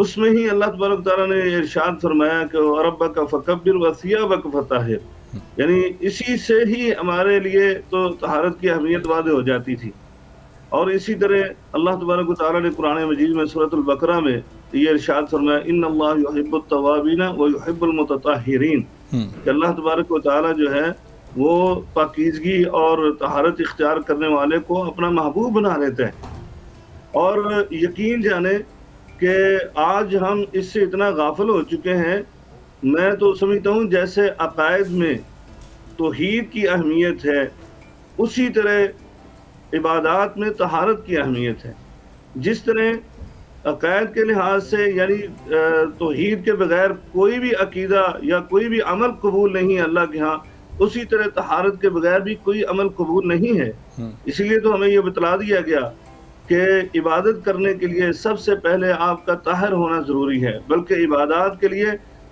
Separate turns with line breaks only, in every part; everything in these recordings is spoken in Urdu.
اس میں ہی اللہ تبارک تعالیٰ نے ارشاد فرمایا کہ ربک فکبر وثیابک فطہر، یعنی اسی سے ہی ہمارے لیے تو طہارت کی اہمیت واضح ہو جاتی تھی۔ اور اسی طرح اللہ تبارک و تعالیٰ نے قرآن مجید میں سورۃ البقرہ میں یہ ارشاد فرمایا ان اللہ یحب التوابین ویحب المتطہرین، کہ اللہ تبارک و تعالیٰ جو ہے وہ پاکیزگی اور طہارت اختیار کرنے والے کو اپنا محبوب بنا لیتے ہیں۔ اور یقین جانے کہ آج ہم اس سے اتنا غافل ہو چکے ہیں، میں تو سمجھتا ہوں جیسے عقائد میں توحید کی اہمیت ہے، اسی طرح عبادات میں طہارت کی اہمیت ہے۔ جس طرح عقائد کے لحاظ سے یعنی توحید کے بغیر کوئی بھی عقیدہ یا کوئی بھی عمل قبول نہیں ہے اللہ کے ہاں، اسی طرح طہارت کے بغیر بھی کوئی عمل قبول نہیں ہے۔ اسی لیے تو ہمیں یہ بتلا دیا گیا کہ عبادت کرنے کے لیے سب سے پہلے آپ کا طاہر ہونا ضروری ہے، بلکہ عبادات کے لیے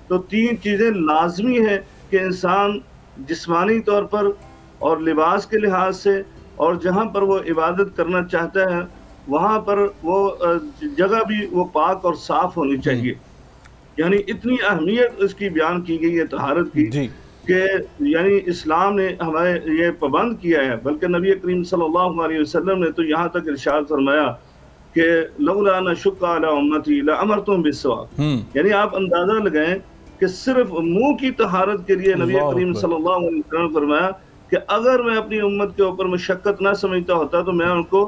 تو 3 چیزیں لازمی ہیں کہ انسان جسمانی طور پر اور لباس کے لحاظ سے اور جہاں پر وہ عبادت کرنا چاہتا ہے وہاں پر وہ جگہ بھی وہ پاک اور صاف ہونی چاہیے۔ یعنی اتنی اہمیت اس کی بیان کی گئی ہے طہارت کی کہ یعنی اسلام نے ہمیں یہ پابند کیا ہے، بلکہ نبی کریم صلی اللہ علیہ وسلم نے تو یہاں تک ارشاد فرمایا کہ لولا نشق علی امتی لامرتهم بالسواک، یعنی آپ اندازہ لگائیں کہ صرف منہ کی طہارت کے لیے نبی کریم صلی اللہ علیہ وسلم نے فرمایا کہ اگر میں اپنی امت کے اوپر مشقت نہ سمجھتا ہوتا تو میں ان کو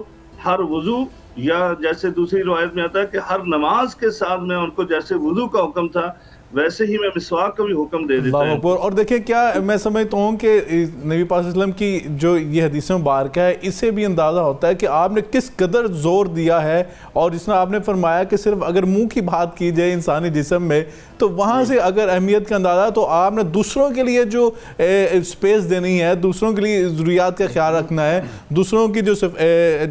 ہر وضو یا جیسے دوسری روایت میں آتا ہے کہ ہر نماز کے ساتھ میں ان کو جیسے وضو کا حکم تھا ویسے ہی میں مسواک کا بھی حکم دے دیتا ہے۔
اور دیکھیں کیا میں سمجھتا ہوں کہ نبی پاک صلی اللہ علیہ وسلم کی جو یہ حدیث مبارکہ ہے اس سے بھی اندازہ ہوتا ہے کہ آپ نے کس قدر زور دیا ہے، اور جس میں آپ نے فرمایا کہ صرف اگر منہ کی بات کی جائے انسانی جسم میں تو وہاں سے اگر اہمیت کا اندازہ تو آپ نے دوسروں کے لیے جو سپیس دینی ہے، دوسروں کے لیے ضروریات کا خیال رکھنا ہے، دوسروں کی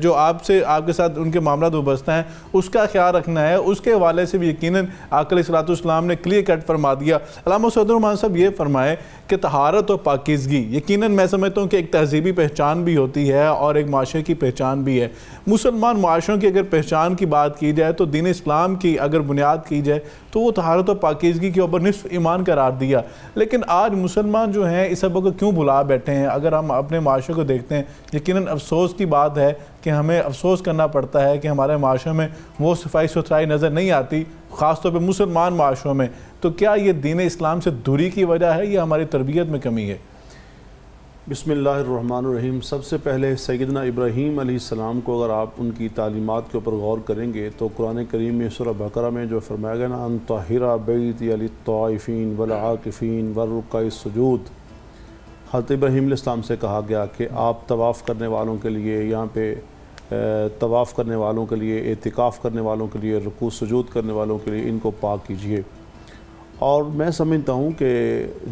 جو آپ کے ساتھ ان کے معاملات وابستہ ہیں اس کا خیال رکھنا ہے، اس کے حوالے سے بھی یقیناً آقا علیہ الصلوۃ والسلام نے کلیئر کٹ فرما دیا۔ علامہ سعید الرحمان صاحب یہ فرمائے کہ طہارت اور پاکیزگی یقیناً میں سمجھتا ہوں کہ ایک تہذیبی پہچان بھی ہوتی ہے اور ایک معاشرے کی پہچان بھی ہے۔ مسلمان معاشروں کی اگر پہچان کی بات کی جائے تو دین اسلام کی اگر بنیاد کی جائے تو وہ طہارت اور پاکیزگی کے اوپر نصف ایمان قرار دیا، لیکن آج مسلمان جو ہیں اس سبق کو کیوں بھلا بیٹھے ہیں؟ اگر ہم اپنے معاشرے کو دیکھتے ہیں یقیناً افسوس کی بات ہے کہ ہمیں افسوس کرنا پڑتا ہے کہ ہمارے معاشرے میں وہ صفائی ستھرائی نظر نہیں آتی، خاص طور پہ مسلمان معاشروں میں۔ تو کیا یہ دین اسلام سے دوری کی وجہ ہے یا ہماری تربیت میں کمی ہے؟
بسم اللہ الرحمن الرحیم۔ سب سے پہلے سیدنا ابراہیم علیہ السلام کو اگر آپ ان کی تعلیمات کے اوپر غور کریں گے تو قرآن کریم میں سورہ بقرہ میں جو فرمایا گیا نا ان طہر بیتی للطائفین والعاکفین والرکع السجود، حضرت ابراہیم علیہ السلام سے کہا گیا کہ آپ طواف کرنے والوں کے لیے یہاں پہ طواف کرنے والوں کے لیے، اعتکاف کرنے والوں کے لیے، رکوع سجود کرنے والوں کے لیے ان کو پاک کیجئے۔ اور میں سمجھتا ہوں کہ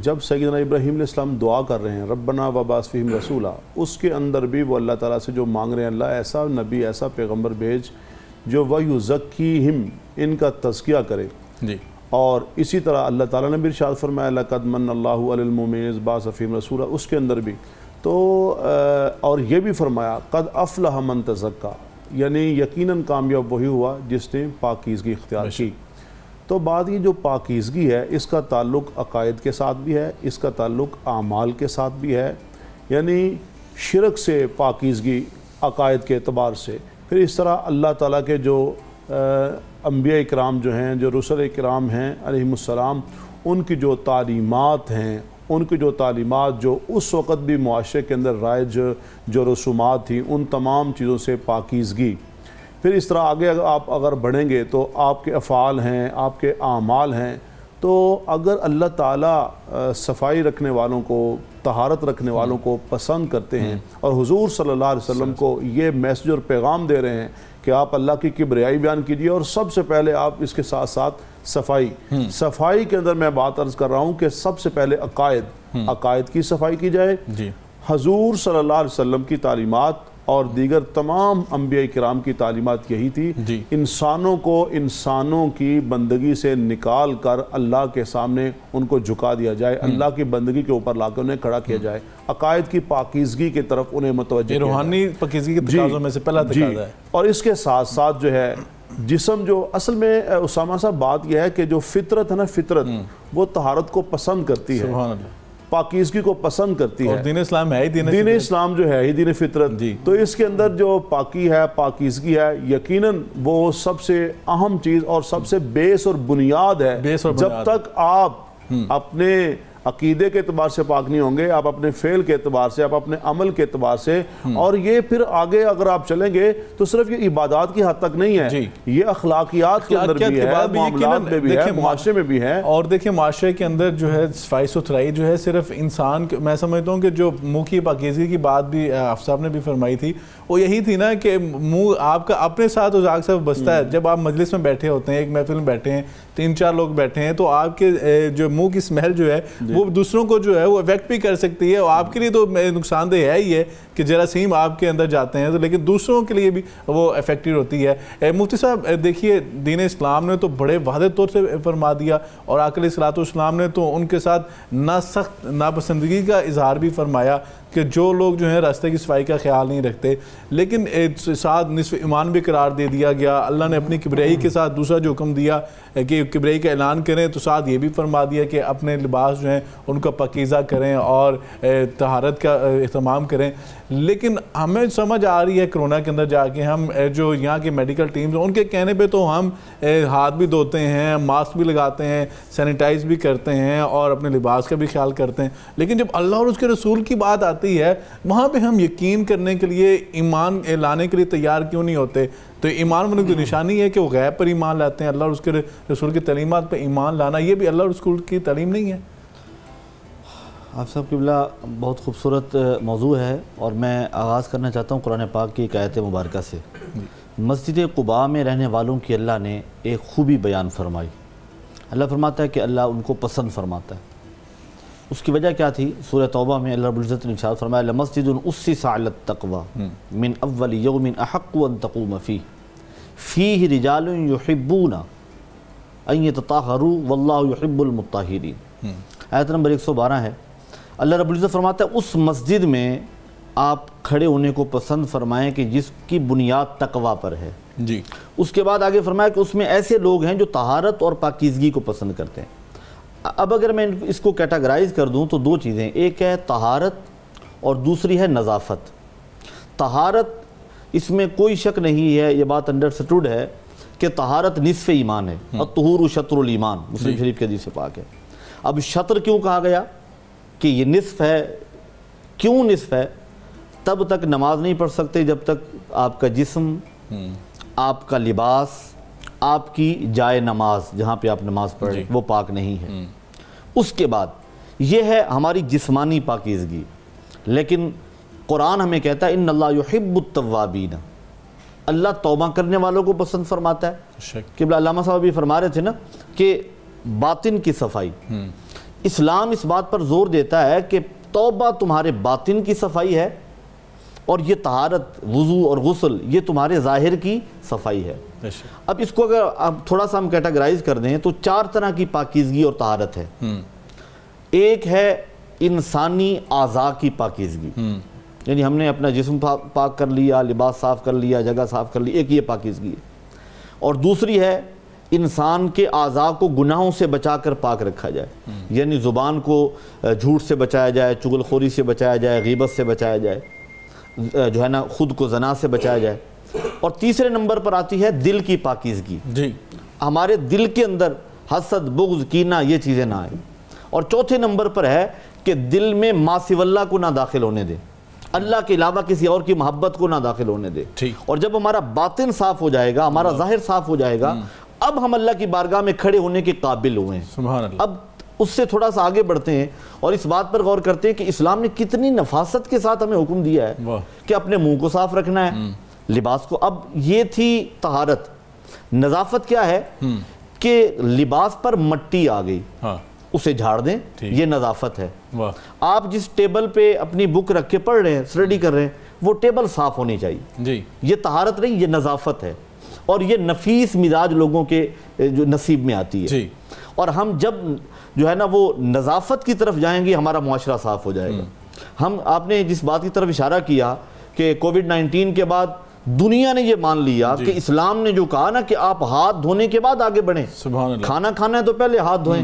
جب سیدنا ابراہیم علیہ السلام دعا کر رہے ہیں ربنا وبعث فیہم رسولا، اس کے اندر بھی وہ اللہ تعالیٰ سے جو مانگ رہے ہیں اللہ ایسا نبی ایسا پیغمبر بھیج جو وَيُزَكِّيهِمْ ان کا تزکیہ کرے۔ اور اسی طرح اللہ تعالیٰ نے بھی ارشاد فرمایا لَقَدْ مَنَّ اللَّهُ عَلَى الْمُؤْمِنِينَ إِذْ بَعَثَ فِيهِمْ رَسُولًا، اس کے اندر بھی تو اور یہ بھی فرمایا قَدْ أَفْلَحَ مَنْ تَزَكَّىٰ، یعنی یقیناً کامیاب وہی ہوا جس نے پاکیزگی اختیار کی۔ تو بات یہ جو پاکیزگی ہے اس کا تعلق عقائد کے ساتھ بھی ہے، اس کا تعلق اعمال کے ساتھ بھی ہے، یعنی شرک سے پاکیزگی عقائد کے اعتبار سے، پھر اس طرح اللہ تعالیٰ کے جو انبیاء اکرام جو ہیں، جو رسل اکرام ہیں علیہم السلام، ان کی جو تعلیمات ہیں، ان کی جو تعلیمات جو اس وقت بھی معاشرے کے اندر رائج جو رسومات تھیں ان تمام چیزوں سے پاکیزگی۔ پھر اس طرح آگے آپ اگر بڑھیں گے تو آپ کے افعال ہیں، آپ کے اعمال ہیں، تو اگر اللہ تعالیٰ صفائی رکھنے والوں کو، طہارت رکھنے والوں کو پسند کرتے ہیں اور حضور صلی اللہ علیہ وسلم کو یہ میسج اور پیغام دے رہے ہیں کہ آپ اللہ کی کبریائی بیان کیجئے، اور سب سے پہلے آپ اس کے ساتھ ساتھ صفائی کے اندر میں بات عرض کر رہا ہوں کہ سب سے پہلے عقائد کی صفائی کی جائے۔ حضور صلی اللہ علیہ وسلم کی تعلیمات اور دیگر تمام انبیاء کرام کی تعلیمات یہی تھی، انسانوں کو انسانوں کی بندگی سے نکال کر اللہ کے سامنے ان کو جھکا دیا جائے، اللہ کی بندگی کے اوپر لا کر انہیں کھڑا کیا جائے، عقائد کی پاکیزگی کی طرف انہیں متوجہ کیا جائے۔
روحانی پاکیزگی کے تقاضوں میں سے پہلا تقاضا ہے۔
اور اس کے ساتھ ساتھ جو ہے جسم جو اصل میں اسامہ صاحب بات یہ ہے کہ جو فطرت ہے نا، فطرت وہ طہارت کو پسند کرتی ہے،
سبحان اللہ،
پاکیزگی کو پسند کرتی ہے،
اور دین اسلام ہے ہی
دین اسلام جو ہے ہی دین فطرت، تو اس کے اندر جو پاکی ہے، پاکیزگی ہے، یقیناً وہ سب سے اہم چیز اور سب سے بیس اور بنیاد ہے۔ جب تک آپ اپنے عقیدے کے اعتبار سے پاک نہیں ہوں گے، آپ اپنے فعل کے اعتبار سے، آپ اپنے عمل کے اعتبار سے، اور یہ پھر آگے اگر آپ چلیں گے تو صرف یہ عبادات کی حد تک نہیں ہے، یہ اخلاقیات کے اندر بھی ہے، معاملات میں بھی ہے، معاشرے میں بھی ہے۔
اور دیکھیں معاشرے کے اندر جو ہے صفائی ستھرائی جو ہے صرف انسان، میں سمجھتا ہوں کہ جو منہ کی پاکیزگی کی بات بھی حافظ صاحب نے بھی فرمائی تھی، وہ یہی تھی نا کہ منہ آپ کا اپنے ساتھ اجاگ سے بستا ہے۔ جب آپ مجلس میں بیٹھے ہوتے ہیں، ایک محفل میں بیٹھے ہیں، 3-4 لوگ بیٹھے ہیں، تو آپ کے جو منہ کی اسمیل جو ہے وہ دوسروں کو جو ہے وہ افیکٹ بھی کر سکتی ہے، اور آپ کے لیے تو نقصان دہ ہے ہی ہے کہ جراثیم آپ کے اندر جاتے ہیں، لیکن دوسروں کے لیے بھی وہ افیکٹڈ ہوتی ہے۔ مفتی صاحب دیکھیے، دین اسلام نے تو بڑے واضح طور سے فرما دیا، اور آقا علیہ الصلوۃ والسلام نے تو ان کے ساتھ سخت ناپسندگی کا اظہار بھی فرمایا کہ جو لوگ جو ہیں راستے کی صفائی کا خیال نہیں رکھتے، لیکن ساتھ نصف ایمان بھی قرار دے دیا گیا۔ اللہ نے اپنی کبریائی کے ساتھ دوسرا جو حکم دیا کہ کبریائی کا اعلان کریں، تو ساتھ یہ بھی فرما دیا کہ اپنے لباس جو ہیں ان کا پاکیزہ کریں اور طہارت کا اہتمام کریں۔ لیکن ہمیں سمجھ آ رہی ہے کرونا کے اندر جا کے، ہم جو یہاں کے میڈیکل ٹیمز ان کے کہنے پہ تو ہم ہاتھ بھی دھوتے ہیں، ماسک بھی لگاتے ہیں، سینیٹائز بھی کرتے ہیں، اور اپنے لباس کا بھی خیال کرتے ہیں، لیکن جب اللہ اور اس کے رسول کی بات آتی ہے وہاں پہ ہم یقین کرنے کے لیے، ایمان لانے کے لیے تیار کیوں نہیں ہوتے؟ تو ایمان والوں کی نشانی ہے کہ وہ غیب پر ایمان لاتے ہیں، اللہ اور اس کے رسول کی تعلیمات پہ ایمان لانا یہ بھی اللہ اور رسول کی تعلیم نہیں ہے؟
آپ صاحب قبلہ بہت خوبصورت موضوع ہے، اور میں آغاز کرنا چاہتا ہوں قرآن پاک کی ایک آیت مبارکہ سے۔ مسجد قباء میں رہنے والوں کی اللہ نے ایک خوبی بیان فرمائی۔ اللہ فرماتا ہے کہ اللہ ان کو پسند فرماتا ہے۔ اس کی وجہ کیا تھی؟ سورہ توبہ میں اللہ رب العزت نے ارشاد فرمایا لمسجد اسس علی التقوی من اول یوم احق ان تقوم فیہ رجال یحبون ان یتطہروا واللہ یحب المطہرین۔ آیت نمبر 112 ہے۔ اللہ رب العزت فرماتا ہے اس مسجد میں آپ کھڑے ہونے کو پسند فرمائیں کہ جس کی بنیاد تقوی پر ہے۔
جی۔
اس کے بعد آگے فرمایا کہ اس میں ایسے لوگ ہیں جو طہارت اور پاکیزگی کو پسند کرتے ہیں۔ اب اگر میں اس کو کیٹاگرائز کر دوں تو دو چیزیں، ایک ہے طہارت اور دوسری ہے نظافت۔ طہارت، اس میں کوئی شک نہیں ہے، یہ بات انڈرسٹوڈ ہے کہ طہارت نصف ایمان ہے، الطہور شطر الایمان، مسلم شریف کے حدیث پاک ہے۔ اب شطر کیوں کہا گیا کہ یہ نصف ہے؟ کیوں نصف ہے؟ تب تک نماز نہیں پڑھ سکتے جب تک آپ کا جسم، آپ کا لباس، آپ کی جائے نماز جہاں پہ آپ نماز پڑھیں وہ پاک نہیں ہے۔ اس کے بعد یہ ہے ہماری جسمانی پاکیزگی، لیکن قرآن ہمیں کہتا ہے ان اللہ یحب التوابین، اللہ توبہ کرنے والوں کو پسند فرماتا ہے۔ کہ علامہ صاحب بھی فرما رہے تھے نا کہ باطن کی صفائی، اسلام اس بات پر زور دیتا ہے کہ توبہ تمہارے باطن کی صفائی ہے، اور یہ طہارت، وضو اور غسل یہ تمہارے ظاہر کی صفائی ہے۔ اب اس کو اگر اب تھوڑا سا ہم کیٹاگرائز کر دیں تو 4 طرح کی پاکیزگی اور طہارت ہے۔ ایک ہے انسانی اعضاء کی پاکیزگی، یعنی ہم نے اپنا جسم پاک کر لیا، لباس صاف کر لیا، جگہ صاف کر لی، ایک یہ پاکیزگی ہے۔ اور دوسری ہے انسان کے اعضاء کو گناہوں سے بچا کر پاک رکھا جائے، یعنی زبان کو جھوٹ سے بچایا جائے، چغل خوری سے بچایا جائے، غیبت سے بچایا جائے، جو ہے نا خود کو زنا سے بچایا جائے۔ اور تیسرے نمبر پر آتی ہے دل کی پاکیزگی، جی، ہمارے دل کے اندر حسد، بغض، کینہ یہ چیزیں نہ آئیں۔ اور چوتھے نمبر پر ہے کہ دل میں ما سوی اللہ کو نہ داخل ہونے دے، اللہ کے علاوہ کسی اور کی محبت کو نہ داخل ہونے دے۔ اور جب ہمارا باطن صاف ہو جائے گا، ہمارا ظاہر صاف ہو جائے گا، اب ہم اللہ کی بارگاہ میں کھڑے ہونے کے قابل ہوئے ہیں۔ سبحان اللہ۔ اب اس سے تھوڑا سا آگے بڑھتے ہیں اور اس بات پر غور کرتے ہیں کہ اسلام نے کتنی نفاست کے ساتھ ہمیں حکم دیا ہے کہ اپنے منہ کو صاف رکھنا ہے، لباس کو۔ اب یہ تھی طہارت۔ نظافت کیا ہے کہ لباس پر مٹی آ گئی، اسے جھاڑ دیں، یہ نظافت ہے۔ آپ جس ٹیبل پہ اپنی بک رکھ کے پڑھ رہے ہیں، اسٹڈی کر رہے ہیں، وہ ٹیبل صاف ہونی چاہیے، یہ طہارت نہیں، یہ نظافت ہے۔ اور یہ نفیس مزاج لوگوں کے جو نصیب میں آتی ہے۔ اور ہم جب جو ہے نا وہ نظافت کی طرف جائیں گے، ہمارا معاشرہ صاف ہو جائے گا۔ آپ نے جس بات کی طرف اشارہ کیا کہ کووڈ 19 کے بعد دنیا نے یہ مان لیا کہ اسلام نے جو کہا نا کہ آپ ہاتھ دھونے کے بعد آگے بڑھیں،
سبحان اللہ،
کھانا کھانا ہے تو پہلے ہاتھ دھوئیں،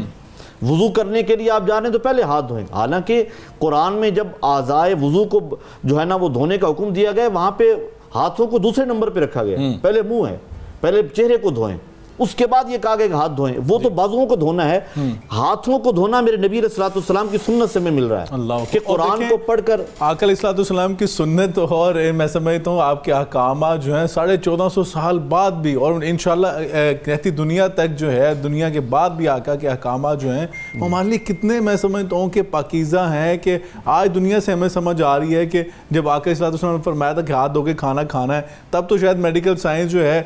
وضو کرنے کے لیے آپ جا رہے ہیں تو پہلے ہاتھ دھوئیں. حالانکہ قرآن میں جب اعضائے وضو کو جو ہے نا وہ دھونے کا حکم دیا گیا، وہاں پہ ہاتھوں کو دوسرے نمبر پہ رکھا گیا. پہلے منہ ہے، پہلے چہرے کو دھوئیں، اس کے بعد یہ کہا گیا کہ ہاتھ دھوئیں. وہ تو بازوؤں کو دھونا ہے، ہاتھوں کو دھونا میرے نبی علیہ السلام کی سنت سے میں مل رہا ہے کہ قرآن کو پڑھ کر
آقا علیہ السلام کی سنت. اور میں سمجھتا ہوں آپ کے احکامات جو ہیں 1450 سال بعد بھی، اور انشاءاللہ کہتی دنیا تک جو ہے، دنیا کے بعد بھی آقا کے احکامات جو ہیں وہ ہمارے لیے کتنے میں سمجھتا ہوں کہ پاکیزہ ہیں، کہ آج دنیا سے ہمیں سمجھ آ رہی ہے کہ جب آقا علیہ السلام نے فرمایا تھا کہ ہاتھ دھو کے کھانا کھانا ہے، تب تو شاید میڈیکل سائنس جو ہے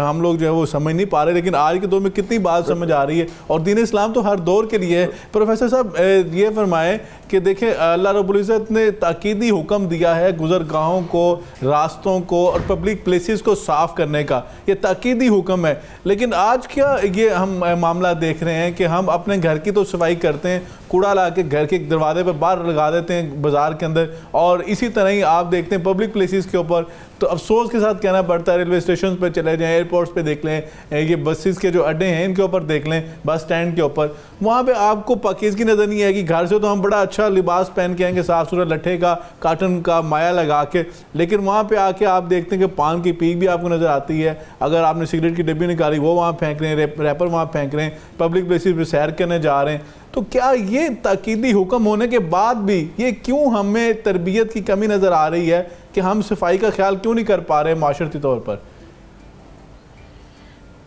ہم لوگ جو ہے وہ سمجھ نہیں پا رہے، لیکن آج کے دور میں کتنی بات سمجھ آ رہی ہے. اور دین اسلام تو ہر دور کے لیے ہے. پروفیسر صاحب یہ فرمائیں کہ دیکھیں اللہ رب العزت نے تاکیدی حکم دیا ہے گزرگاہوں کو، راستوں کو اور پبلک پلیسز کو صاف کرنے کا، یہ تاکیدی حکم ہے. لیکن آج کیا یہ ہم معاملہ دیکھ رہے ہیں کہ ہم اپنے گھر کی تو صفائی کرتے ہیں، کوڑا لا کے گھر کے دروازے پہ باہر لگا دیتے ہیں بازار کے اندر، اور اسی طرح ہی آپ دیکھتے ہیں پبلک پلیسز کے اوپر. تو افسوس کے ساتھ کہنا پڑتا ہے، ریلوے اسٹیشنز پہ چلے جائیں، ایئرپورٹس پہ دیکھ لیں، یہ بسز کے جو اڈے ہیں ان کے اوپر دیکھ لیں، بس سٹینڈ کے اوپر، وہاں پہ آپ کو پاکیزگی نظر نہیں آئے گی. گھر سے تو ہم بڑا اچھا لباس پہن کے آئیں گے، صاف ستھرا لٹھے کا کاٹن کا مایا لگا کے، لیکن وہاں پہ آ کے آپ دیکھتے ہیں کہ پان کی پیک بھی آپ کو نظر آتی ہے. اگر آپ نے سگریٹ کی ڈبی نکالی وہ وہاں پھینک رہے ہیں، ریپر وہاں پھینک رہے ہیں، پبلک پلیسز پہ سیر کرنے جا رہے ہیں. تو کیا یہ تاکیدی حکم ہونے کے بعد بھی یہ کیوں ہمیں تربیت کی کمی نظر آ رہی ہے کہ ہم صفائی کا خیال کیوں نہیں کر پا رہے معاشرتی طور پر؟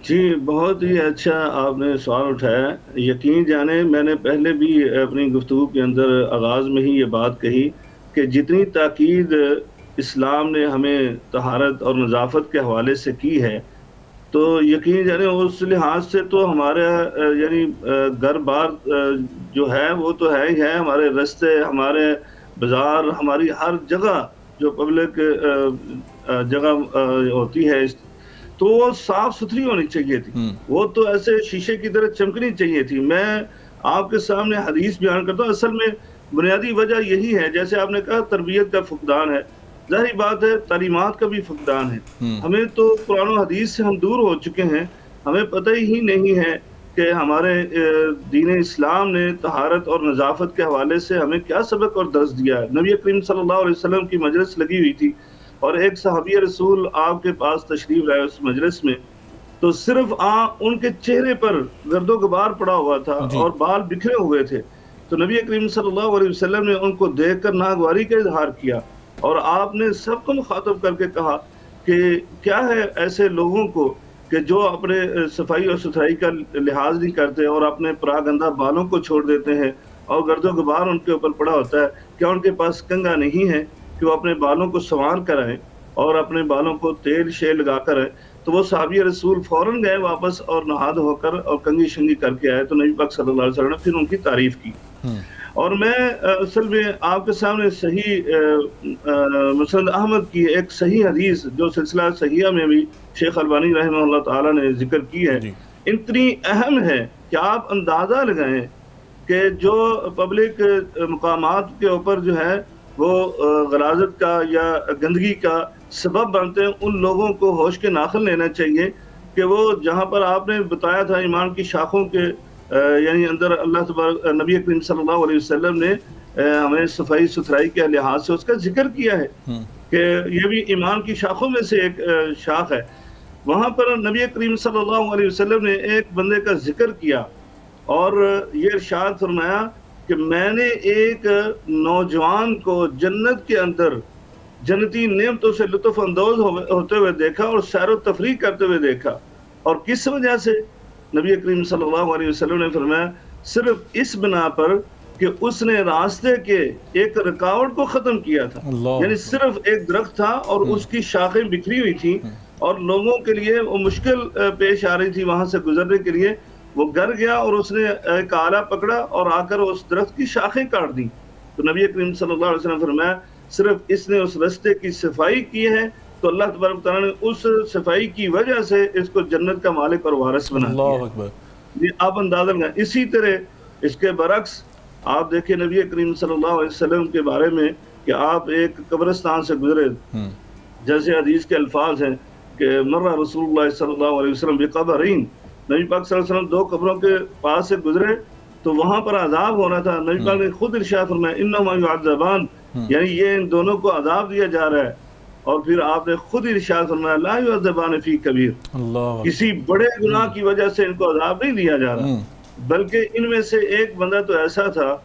جی بہت ہی اچھا آپ نے سوال اٹھایا. یقین جانے میں نے پہلے بھی اپنی گفتگو کے اندر آغاز میں ہی یہ بات کہی کہ جتنی تاکید اسلام نے ہمیں طہارت اور نظافت کے حوالے سے کی ہے، تو یقین جانے اس لحاظ سے تو ہمارا یعنی گھر بار جو ہے وہ تو ہے ہی ہے، ہمارے رستے، ہمارے بازار، ہماری ہر جگہ جو پبلک جگہ ہوتی ہے تو وہ صاف ستھری ہونی چاہیے تھی، وہ تو ایسے شیشے کی طرح چمکنی چاہیے تھی. میں آپ کے سامنے حدیث بیان کرتا ہوں. اصل میں بنیادی وجہ یہی ہے، جیسے آپ نے کہا تربیت کا فقدان ہے، ظاہری بات ہے تعلیمات کا بھی فقدان ہے. ہمیں تو قرآن و حدیث سے ہم دور ہو چکے ہیں، ہمیں پتہ ہی نہیں ہے کہ ہمارے دین اسلام نے طہارت اور نظافت کے حوالے سے ہمیں کیا سبق اور درس دیا ہے. نبی کریم صلی اللہ علیہ وسلم کی مجلس لگی ہوئی تھی اور ایک صحابی رسول آپ کے پاس تشریف لائے اس مجلس میں، تو صرف ان کے چہرے پر گرد و غبار پڑا ہوا تھا اور بال بکھرے ہوئے تھے. تو نبی کریم صلی اللہ علیہ وسلم نے ان کو دیکھ کر ناگواری کا اظہار کیا اور آپ نے سب کو مخاطب کر کے کہا کہ کیا ہے ایسے لوگوں کو کہ جو اپنے صفائی اور ستھرائی کا لحاظ نہیں کرتے اور اپنے پراگندہ بالوں کو چھوڑ دیتے ہیں اور گرد و غبار ان کے اوپر پڑا ہوتا ہے. کیا ان کے پاس کنگھا نہیں ہے کہ وہ اپنے بالوں کو سنوار کر آئیں اور اپنے بالوں کو تیل شیل لگا کر آئیں؟ تو وہ صحابی رسول فوراً گئے واپس اور نہا دھو کر اور کنگھی شنگھی کر کے آئے. تو نبی پاک صلی اللہ علیہ وسلم نے پھر ان کی تعریف کی. اور میں اصل میں آپ کے سامنے صحیح مسند احمد کی ایک صحیح حدیث جو سلسلہ صحیحہ میں بھی شیخ البانی رحمہ اللہ تعالیٰ نے ذکر کی ہے، اتنی اہم ہے کہ آپ اندازہ لگائیں کہ جو پبلک مقامات کے اوپر جو ہے وہ غلاظت کا یا گندگی کا سبب بنتے ہیں، ان لوگوں کو ہوش کے ناخن لینا چاہیے کہ وہ جہاں پر آپ نے بتایا تھا ایمان کی شاخوں کے یعنی اندر اللہ تبارک نبی کریم صلی اللہ علیہ وسلم نے ہمیں صفائی ستھرائی کے لحاظ سے اس کا ذکر کیا ہے کہ یہ بھی ایمان کی شاخوں میں سے ایک شاخ ہے. وہاں پر نبی کریم صلی اللہ علیہ وسلم نے ایک بندے کا ذکر کیا اور یہ ارشاد فرمایا کہ میں نے ایک نوجوان کو جنت کے اندر جنتی نعمتوں سے لطف اندوز ہوتے ہوئے دیکھا اور سیر و تفریح کرتے ہوئے دیکھا. اور کس وجہ سے؟ نبی کریم صلی اللہ علیہ وسلم نے فرمایا صرف اس بنا پر کہ اس نے راستے کے ایک رکاوٹ کو ختم کیا تھا. یعنی صرف ایک درخت تھا اور اس کی شاخیں بکھری ہوئی تھیں اور لوگوں کے لیے وہ مشکل پیش آ رہی تھی وہاں سے گزرنے کے لیے. وہ گر گیا اور اس نے ایک آلہ پکڑا اور آ کر اس درخت کی شاخیں کاٹ دیں. تو نبی کریم صلی اللہ علیہ وسلم فرمایا صرف اس نے اس رستے کی صفائی کی ہے تو اللہ تبارک تعالیٰ نے اس صفائی کی وجہ سے اس کو جنت کا مالک اور وارث بنا دیا. اللہ اکبر. یہ آپ اندازہ لگائیں. اسی طرح اس کے برعکس آپ دیکھیں نبی کریم صلی اللہ علیہ وسلم کے بارے میں کہ آپ ایک قبرستان سے گزرے جیسے حدیث کے الفاظ ہیں کہ مرہ رسول اللہ صلی اللہ علیہ وسلم بقبرین، نبی پاک صلی اللہ علیہ وسلم 2 قبروں کے پاس سے گزرے تو وہاں پر عذاب ہو رہا تھا. نبی پاک نے خود ارشاد فرمایا انہما یعذبان، یعنی یہ ان دونوں کو عذاب دیا جا رہا ہے. اور پھر آپ نے خود ارشاد فرمایا لا یعذبان فی کبیر، کسی بڑے گناہ کی وجہ سے ان کو عذاب نہیں دیا جا رہا، بلکہ ان میں سے ایک بندہ تو ایسا تھا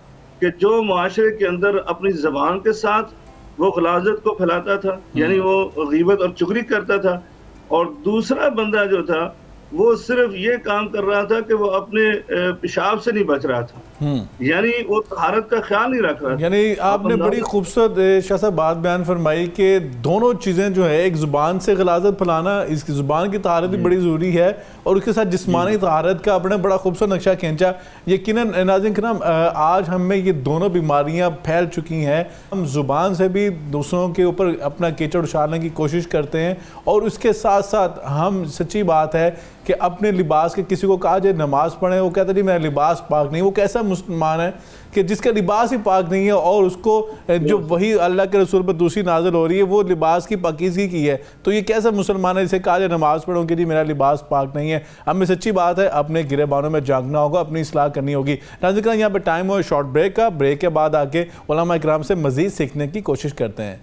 کہ جو معاشرے کے اندر اپنی زبان کے ساتھ وہ غلاظت کو پھیلاتا تھا، یعنی وہ غیبت اور چغلی کرتا تھا. اور دوسرا بندہ جو تھا وہ صرف یہ کام کر رہا تھا کہ وہ اپنے پیشاب سے نہیں بچ رہا تھا، یعنی وہ طہارت کا خیال نہیں رکھ رہا تھا.
یعنی آپ نے بڑی خوبصورت شاہ صاحب بات بیان فرمائی کہ دونوں چیزیں جو ہے، ایک زبان سے غلاظت پھیلانا، اس کی زبان کی طہارت بھی بڑی ضروری ہے، اور اس کے ساتھ جسمانی طہارت کا اپنے بڑا خوبصورت نقشہ کھینچا. یقیناً ناظرین کرام، آج ہم میں یہ دونوں بیماریاں پھیل چکی ہیں. ہم زبان سے بھی دوسروں کے اوپر اپنا کیچڑ اچھالنے کی کوشش کرتے ہیں، اور اس کے ساتھ ساتھ ہم سچی بات ہے کہ اپنے لباس کے کسی کو کہا جائے نماز پڑھیں، وہ کہتا ہے جی میرا لباس پاک نہیں. وہ کیسا مسلمان ہے کہ جس کا لباس ہی پاک نہیں ہے، اور اس کو جو وہی اللہ کے رسول پر دوسری نازل ہو رہی ہے وہ لباس کی پاکیزگی کی ہے، تو یہ کیسا مسلمان ہے جسے کہا جائے نماز پڑھوں کہ جی میرا لباس پاک نہیں ہے. ہمیں سچی بات ہے اپنے گریبانوں میں جاگنا ہوگا، اپنی اصلاح کرنی ہوگی. ناظرین کرام، یہاں پہ ٹائم ہو شارٹ بریک کا. بریک کے بعد آ کے علماء اکرام سے مزید سیکھنے کی کوشش کرتے ہیں.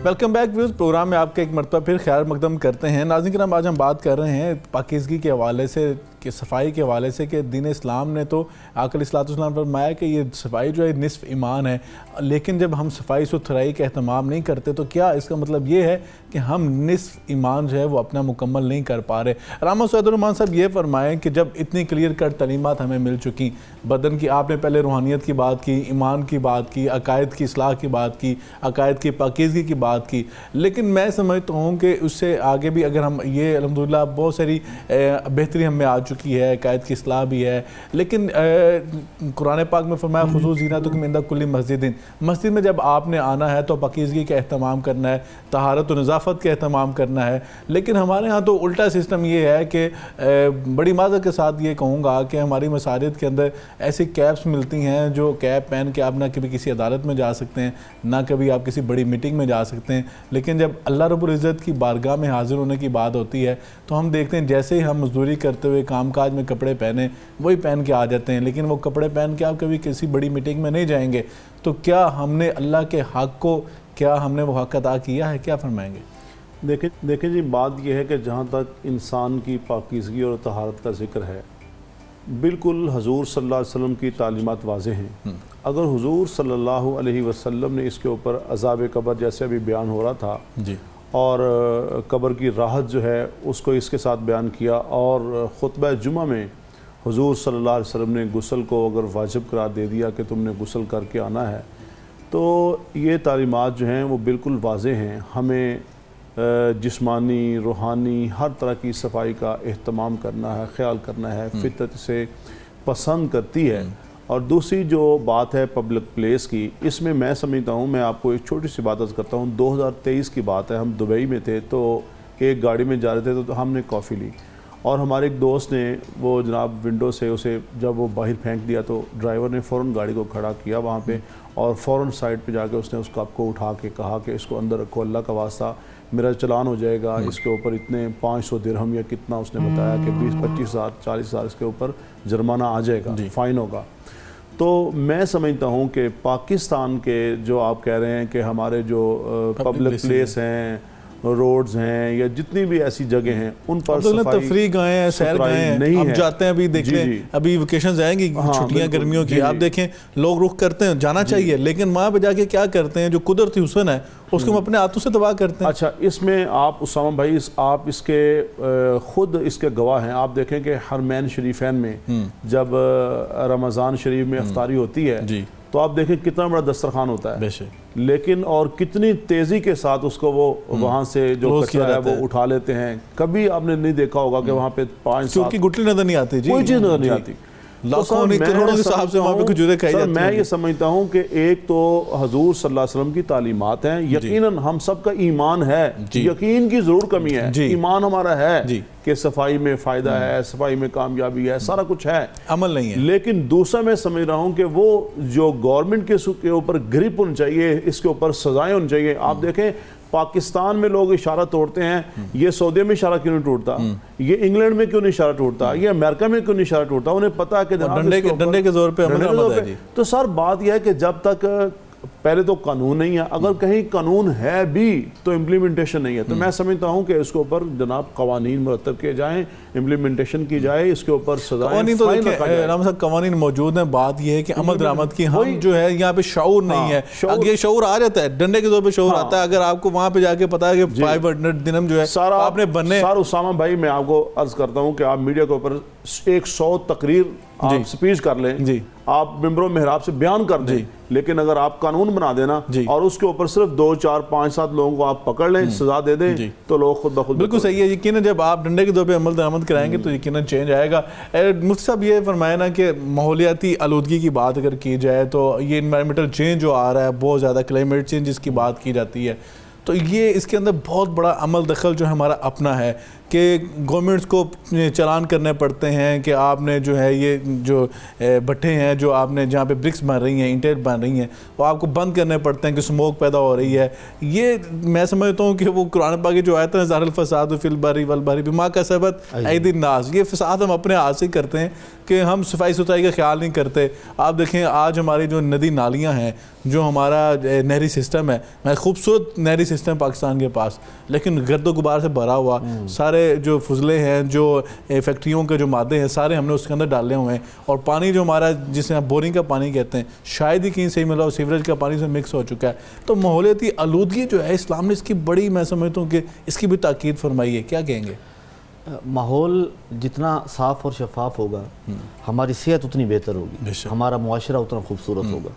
ویلکم بیک ویوز، پروگرام میں آپ کا ایک مرتبہ پھر خیر مقدم کرتے ہیں. ناظرین کرام، آج ہم بات کر رہے ہیں پاکیزگی کے حوالے سے، کہ صفائی کے حوالے سے، کہ دین اسلام نے تو آقا علیہ السلام فرمایا کہ یہ صفائی جو ہے نصف ایمان ہے. لیکن جب ہم صفائی ستھرائی کا اہتمام نہیں کرتے تو کیا اس کا مطلب یہ ہے کہ ہم نصف ایمان جو ہے وہ اپنا مکمل نہیں کر پا رہے؟ علامہ سعید الرحمان صاحب یہ فرمائیں کہ جب اتنی کلیئر کٹ تعلیمات ہمیں مل چکی، بدن کی، آپ نے پہلے روحانیت کی بات کی، ایمان کی بات کی، عقائد کی اصلاح کی بات کی، عقائد کی پاکیزگی کی بات کی، لیکن میں سمجھتا ہوں کہ اس سے آگے بھی اگر ہم یہ الحمدللہ بہت ساری بہتری ہم میں آ چکی ہے، عقائد کی اصلاح بھی ہے، لیکن قرآن پاک میں فرمایا خذوا زینتکم عند کل مسجد، مسجد میں جب آپ نے آنا ہے تو پاکیزگی کا اہتمام کرنا ہے، طہارت و نظافت کا اہتمام کرنا ہے. لیکن ہمارے ہاں تو الٹا سسٹم یہ ہے کہ بڑی معذرت کے ساتھ یہ کہوں گا کہ ہماری مساجد کے اندر ایسی کیپس ملتی ہیں جو کیپ پہن کے آپ نہ کبھی کسی عدالت میں جا سکتے ہیں، نہ کبھی آپ کسی بڑی میٹنگ میں جا سکتے ہیں. لیکن جب اللہ رب العزت کی بارگاہ میں حاضر ہونے کی بات ہوتی ہے تو ہم دیکھتے ہیں جیسے ہی ہم مزدوری کرتے ہوئے کام کاج میں کپڑے پہنے وہی پہن کے آ جاتے ہیں، لیکن وہ کپڑے پہن کے آپ کبھی کسی بڑی میٹنگ میں نہیں جائیں گے. تو کیا ہم نے اللہ کے حق کو، کیا ہم نے وہ حق ادا کیا ہے؟ کیا فرمائیں گے؟
دیکھیں جی، بات یہ ہے کہ جہاں تک انسان کی پاکیزگی اور طہارت کا ذکر ہے، بالکل حضور صلی اللہ علیہ وسلم کی تعلیمات واضح ہیں. اگر حضور صلی اللہ علیہ وسلم نے اس کے اوپر عذاب قبر جیسے ابھی بیان ہو رہا تھا
جی،
اور قبر کی راحت جو ہے اس کو اس کے ساتھ بیان کیا، اور خطبہ جمعہ میں حضور صلی اللہ علیہ وسلم نے غسل کو اگر واجب قرار دے دیا کہ تم نے غسل کر کے آنا ہے، تو یہ تعلیمات جو ہیں وہ بالکل واضح ہیں. ہمیں جسمانی، روحانی، ہر طرح کی صفائی کا اہتمام کرنا ہے، خیال کرنا ہے، فطرت سے پسند کرتی ہے. اور دوسری جو بات ہے پبلک پلیس کی، اس میں میں سمجھتا ہوں، میں آپ کو ایک چھوٹی سی بات عرض کرتا ہوں. 2023 کی بات ہے، ہم دبئی میں تھے تو ایک گاڑی میں جا رہے تھے تو ہم نے کافی لی، اور ہمارے ایک دوست نے وہ جناب ونڈو سے اسے جب وہ باہر پھینک دیا تو ڈرائیور نے فوراً گاڑی کو کھڑا کیا وہاں پہ، اور فوراً سائڈ پہ جا کے اس نے اس کپ کو اٹھا کے کہا کہ اس کو اندر رکھو، اللہ کا واسطہ میرا چلان ہو جائے گا، اس کے اوپر اتنے 500 درہم یا کتنا اس نے بتایا کہ 20-25 ہزار 40 ہزار اس کے اوپر جرمانہ آ جائے گا، فائن ہوگا. تو میں سمجھتا ہوں کہ پاکستان کے جو آپ کہہ رہے ہیں کہ ہمارے جو پبلک پلیس ہیں، روڈز ہیں، یا جتنی بھی ایسی جگہ ہیں ان پر صفائی،
تفریح گاہیں ہیں، سیر گاہیں ہیں، اب جاتے ہیں. ابھی دیکھ لیں ابھی ویکیشنز آئیں گی، چھٹیاں گرمیوں کی، آپ دیکھیں لوگ رخ کرتے ہیں، جانا چاہیے، لیکن وہاں پہ جا کے کیا کرتے ہیں؟ جو قدرتی حسن ہے اس کو ہم اپنے ہاتھوں سے تباہ کرتے ہیں.
اچھا، اس میں آپ اسامہ بھائی آپ اس کے خود اس کے گواہ ہیں. آپ دیکھیں کہ حرمین شریفین میں جب رمضان شریف میں افطاری ہوتی ہے تو آپ دیکھیں کتنا بڑا دسترخوان ہوتا ہے، لیکن اور کتنی تیزی کے ساتھ اس کو وہ وہاں سے جو کچرا ہے وہ اٹھا لیتے ہیں. کبھی آپ نے نہیں دیکھا ہوگا کہ وہاں پہ 5-7
کی گٹلی نظر نہیں آتی،
کوئی چیز نظر نہیں آتی.
لاکھوں نہیں کروڑوں کے حساب سے وہاں پہ کھجوریں کھائی جاتی ہیں.
میں یہ سمجھتا ہوں کہ ایک تو حضور صلی اللہ علیہ وسلم کی تعلیمات ہیں, یقیناً ہم سب کا ایمان ہے, یقین کی ضرور کمی ہے, ایمان ہمارا ہے کہ صفائی میں فائدہ ہے, صفائی میں کامیابی ہے, سارا کچھ ہے,
عمل نہیں ہے.
لیکن دوسرا میں سمجھ رہا ہوں کہ وہ جو گورنمنٹ کے اوپر گرپ ہونی چاہیے, اس کے اوپر سزائیں ہونی چاہیے. آپ دیکھیں پاکستان میں لوگ اشارہ توڑتے ہیں, یہ سعودیہ میں اشارہ کیوں نہیں ٹوٹتا, یہ انگلینڈ میں کیوں نہیں اشارہ ٹوٹتا, یہ امریکہ میں کیوں نہیں اشارہ ٹوٹتا, انہیں پتا ہے کہ
ڈنڈے کے زور پہ عمل ہے.
تو سر بات یہ ہے کہ جب تک پہلے تو قانون نہیں ہے, اگر کہیں قانون ہے بھی تو امپلیمنٹیشن نہیں ہے, تو میں سمجھتا ہوں کہ اس کے اوپر جناب قوانین مرتب کیے جائیں, امپلیمنٹیشن کی جائے, اس کے اوپر سزائیں
رام صاحب قوانین موجود ہیں. بات یہ ہے کہ عمل درآمد کی ہم جو ہے یہاں پہ شعور نہیں ہے. اگر یہ شعور آ جاتا ہے, ڈنڈے کے زور پہ شعور آتا ہے, اگر آپ کو وہاں پہ جا کے پتا ہے کہ 500 دنم جو ہے آپ نے بننے.
سر اسامہ بھائی میں آپ کو عرض کرتا ہوں کہ آپ میڈیا کے اوپر 100 تقریر آپ سپیچ کر لیں, آپ ممبر و محراب سے بیان کر دیں, لیکن اگر آپ قانون بنا دینا اور اس کے اوپر صرف 2 4 5 7 لوگوں کو آپ پکڑ لیں, سزا دے دیں, تو لوگ خود بخود.
بالکل صحیح ہے. یقیناً جب آپ ڈنڈے کے دور پہ عمل درآمد کرائیں گے تو یقیناً چینج آئے گا. مفتی صاحب یہ فرمایا نا کہ ماحولیاتی آلودگی کی بات اگر کی جائے تو یہ انوائرمنٹل چینج جو آ رہا ہے بہت زیادہ, کلائمیٹ چینج جس کی بات کی جاتی ہے, تو یہ اس کے اندر بہت بڑا عمل دخل جو ہمارا اپنا ہے کہ گورنمنٹس کو چلان کرنے پڑتے ہیں کہ آپ نے جو ہے یہ جو بھٹے ہیں جو آپ نے جہاں پہ برکس بن رہی ہیں, اینٹیں بن رہی ہیں, وہ آپ کو بند کرنے پڑتے ہیں کہ سموک پیدا ہو رہی ہے. یہ میں سمجھتا ہوں کہ وہ قرآن پاک کی جو آیت ہے ظہر الفساد فی البر والبحر بما کسبت ایدی الناس, یہ فساد ہم اپنے ہاتھ سے کرتے ہیں کہ ہم صفائی ستھرائی کا خیال نہیں کرتے. آپ دیکھیں آج ہماری جو ندی نالیاں ہیں, جو ہمارا نہری سسٹم ہے, خوبصورت نہری سسٹم پاکستان کے پاس, لیکن گرد و غبار سے بھرا ہوا, سارے جو فضلے ہیں, جو فیکٹریوں کے جو مادے ہیں, سارے ہم نے اس کے اندر ڈالے ہوئے ہیں, اور پانی جو ہمارا جسے ہم بورنگ کا پانی کہتے ہیں شاید ہی کہیں صحیح ملا ہو, سیوریج کا پانی سے مکس ہو چکا ہے. تو ماحولیاتی آلودگی جو ہے اسلام نے اس کی بڑی, میں سمجھتا ہوں کہ اس کی بھی تاکید فرمائی ہے. کیا کہیں گے؟
ماحول جتنا صاف اور شفاف ہوگا ہماری صحت اتنی بہتر ہوگی, ہمارا معاشرہ اتنا خوبصورت ہوگا,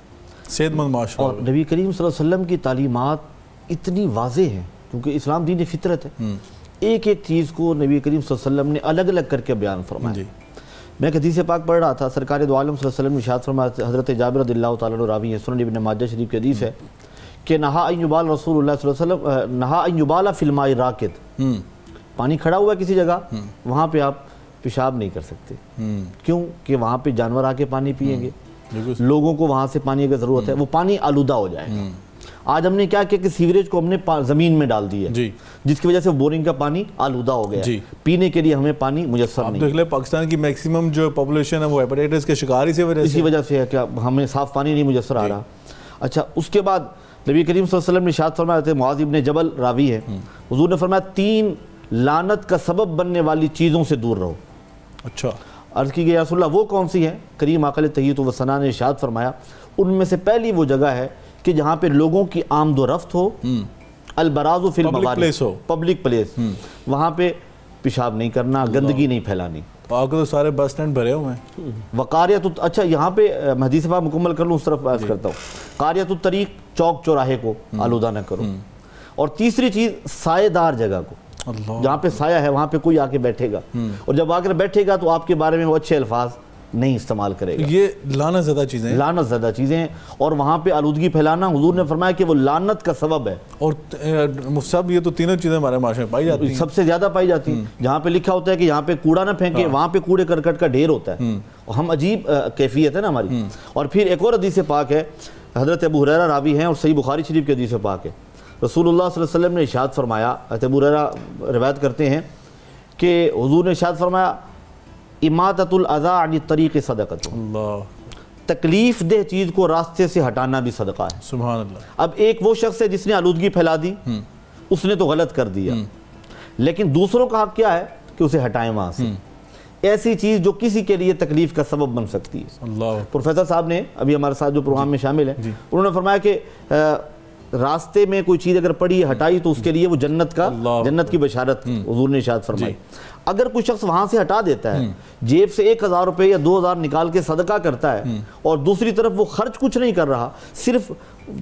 صحت مند معاشرہ.
اور نبی کریم صلی اللہ علیہ وسلم کی تعلیمات اتنی واضح ہیں کیونکہ اسلام دین فطرت ہے, ایک ایک چیز کو نبی کریم صلی اللہ علیہ وسلم نے الگ الگ کر کے بیان فرمایا. میں ایک حدیث پاک پڑھ رہا تھا, سرکار دو عالم صلی اللہ علیہ وسلم نے ارشاد فرمایا, حضرت جابر رضی اللہ تعالیٰ عنہ راوی ہیں, سنن ابن ماجہ شریف کی حدیث ہے کہ نہا ان یبال رسول اللہ صلی اللہ علیہ وسلم, نہا ان یبال فی الماء راکد, پانی کھڑا ہوا ہے کسی جگہ, وہاں پہ آپ پیشاب نہیں کر سکتے. کیوں کہ وہاں پہ جانور آ کے پانی پیئیں گے, لوگوں کو وہاں سے پانی اگر ضرورت ہے, وہ پانی آلودہ ہو جائے گا. آج ہم نے کیا کیا کہ سیوریج کو ہم نے زمین میں ڈال دی ہے, جس کی وجہ سے بورنگ کا پانی آلودہ ہو گیا ہے, پینے کے لیے ہمیں پانی میسر نہیں.
دیکھ لیں پاکستان کی میکسیمم جو پاپولیشن ہے وہ ہیپیٹائٹس کے شکار اسی
وجہ سے ہے کہ ہمیں صاف پانی نہیں میسر آ رہا. اچھا, اس کے بعد نبی کریم صلی اللہ علیہ وسلم نے ارشاد فرمایا تھے, معاذ ابن جبل راوی ہے, حضور نے فرمایا 3 لعنت کا سبب بننے والی چیزوں سے دور رہو.
اچھا,
عرض کی گئی یا رسول اللہ وہ کون سی ہیں؟ کریم آقا علیہ تحیۃ و ثنا نے ارشاد فرمایا, ان میں سے پہلی وہ جگہ ہے کہ جہاں پہ لوگوں کی آمد و رفت ہو, البراز فی الموارد, پبلک پلیس, وہاں پہ پیشاب نہیں کرنا, گندگی نہیں پھیلانی.
آپ کو تو سارے بس اسٹینڈ بھرے ہوئے ہیں.
وقاریت, اچھا یہاں پہ میں حدیث پاک مکمل کر لوں, اس طرف عرض کرتا ہوں, قاریت الطریق, چوک چوراہے کو آلودہ نہ کرو. اور تیسری چیز سائے دار جگہ کو, جہاں پہ سایہ ہے وہاں پہ کوئی آ کے بیٹھے گا, اور جب آ کر بیٹھے گا تو آپ کے بارے میں وہ اچھے الفاظ نہیں استعمال کرے گا.
یہ لعنت زدہ چیزیں ہیں,
لعنت زدہ چیزیں ہیں, اور وہاں پہ آلودگی پھیلانا حضور نے فرمایا کہ وہ لعنت کا سبب ہے.
اور مفتی صاحب یہ تو تینوں چیزیں ہمارے معاشرے میں پائی جاتی ہیں,
سب سے زیادہ پائی جاتی ہیں. جہاں پہ لکھا ہوتا ہے کہ یہاں پہ کوڑا نہ پھینکے, وہاں پہ کوڑے کرکٹ کا ڈھیر ہوتا ہے, اور ہم عجیب کیفیت ہے نا ہماری. اور پھر ایک اور حدیث پاک ہے, حضرت ابو ہریرہ راوی ہیں اور صحیح بخاری شریف کی حدیث پاک ہے, رسول اللہ صلی اللہ علیہ وسلم نے ارشاد فرمایا, حضرت ابو ہریرہ روایت کرتے ہیں کہ حضور نے ارشاد فرمایا, اماطۃ الاذی عن الطریق صدقۃ, تکلیف دہ چیز کو راستے سے ہٹانا بھی صدقہ ہے.
سبحان اللہ.
اب ایک وہ شخص ہے جس نے آلودگی پھیلا دی, اس نے تو غلط کر دیا, لیکن دوسروں کا حق کیا ہے کہ اسے ہٹائیں وہاں سے. ایسی چیز جو کسی کے لیے تکلیف کا سبب بن سکتی ہے. پروفیسر صاحب نے ابھی ہمارے ساتھ جو پروگرام میں شامل ہیں, انہوں نے فرمایا کہ راستے میں کوئی چیز اگر پڑی ہٹائی تو اس کے لیے وہ جنت کی بشارت حضور نے ارشاد فرمائی. اگر کوئی شخص وہاں سے ہٹا دیتا ہے, جیب سے 1000 روپے یا 2000 نکال کے صدقہ کرتا ہے, اور دوسری طرف وہ خرچ کچھ نہیں کر رہا, صرف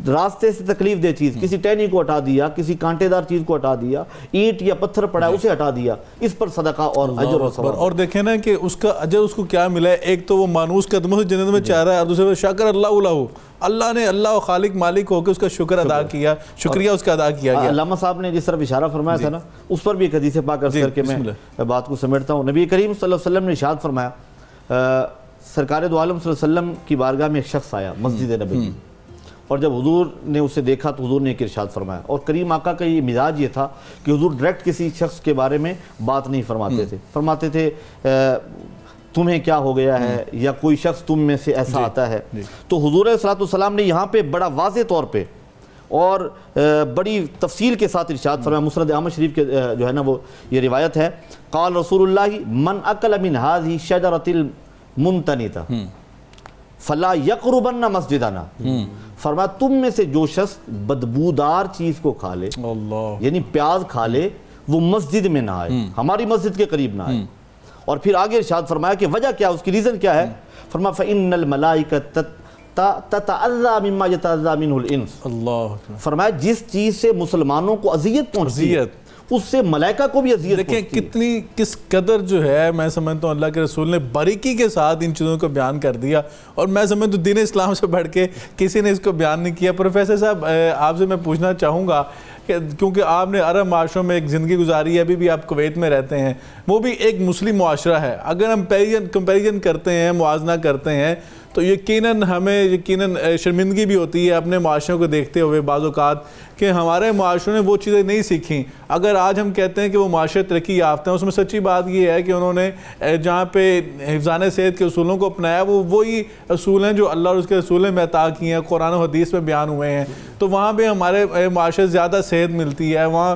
راستے سے تکلیف دہ چیز، کسی ٹہنی کو ہٹا دیا، کسی کانٹے دار چیز کو ہٹا دیا، اینٹ یا پتھر پڑا ہے اسے ہٹا دیا، اس پر صدقہ اور اجر و ثواب۔
اور دیکھیں نا کہ اس کا اجر اس کو کیا ملا ہے، ایک تو وہ مانوس قدموں سے جنت میں چاہ رہا ہے، اور دوسرے شکر اللہ لہو، اللہ نے اللہ و خالق مالک ہو کے اس کا شکر ادا کیا، شکریہ اس کا ادا کیا گیا۔
علامہ صاحب نے جس طرف اشارہ فرمایا تھا نا، اس پر بھی ایک حدیث پاک عرض کر کے میں بات کو سمیٹتا ہوں۔ نبی کریم صلی اللہ علیہ وسلم نے ارشاد فرمایا، سرکار دو عالم صلی اللہ علیہ وسلم کی بارگاہ میں ایک شخص آیا مسجد نبوی، اور جب حضور نے اسے دیکھا تو حضور نے ایک ارشاد فرمایا، اور کریم آقا کا یہ مزاج یہ تھا کہ حضور ڈائریکٹ کسی شخص کے بارے میں بات نہیں فرماتے تھے، فرماتے تھے تمہیں کیا ہو گیا ہے، یا کوئی شخص تم میں سے ایسا آتا ہے۔ تو حضور صلی اللہ علیہ وسلم نے یہاں پہ بڑا واضح طور پہ اور بڑی تفصیل کے ساتھ ارشاد فرمایا، مسند احمد شریف کے جو ہے نا وہ یہ روایت ہے، قال رسول اللہ من اکل من هذه الشجرۃ المنتنطہ فلا یقربن مسجدنا، فرمایا تم میں سے جو شخص بدبودار چیز کو کھا لے، یعنی پیاز کھا لے، وہ مسجد میں نہ آئے، ہماری مسجد کے قریب نہ آئے۔ اور پھر آگے ارشاد فرمایا کہ وجہ کیا، اس کی ریزن کیا ہے، فرمایا فإن الملائکۃ تتعذى مما يتعذى منه الانس، فرمایا جس چیز سے مسلمانوں کو اذیت پہنچتی ہے اس سے ملائکہ کو بھی اذیت پہنچتی ہے۔
دیکھیں کس قدر جو ہے، میں سمجھتا ہوں اللہ کے رسول نے باریکی کے ساتھ ان چیزوں کو بیان کر دیا، اور میں سمجھتا ہوں دین اسلام سے بڑھ کے کسی نے اس کو بیان نہیں کیا۔ پروفیسر صاحب آپ سے میں پوچھنا چاہوں گا کہ کیونکہ آپ نے عرب معاشروں میں ایک زندگی گزاری ہے، ابھی بھی آپ کویت میں رہتے ہیں، وہ بھی ایک مسلم معاشرہ ہے، اگر ہم کمپیریزن کرتے ہیں، موازنہ کرتے ہیں، تو یقیناً ہمیں شرمندگی بھی ہوتی ہے اپنے معاشروں کو دیکھتے ہوئے بعض اوقات کہ ہمارے معاشروں نے وہ چیزیں نہیں سیکھیں۔ اگر آج ہم کہتے ہیں کہ وہ معاشرے ترقی یافتہ ہیں، اس میں سچی بات یہ ہے کہ انہوں نے جہاں پہ حفظان صحت کے اصولوں کو اپنایا، وہ وہی اصول ہیں جو اللہ اور اس کے رسول میں عطا کیے ہیں، قرآن و حدیث میں بیان ہوئے ہیں، تو وہاں پہ ہمارے معاشرے زیادہ صحت ملتی ہے، وہاں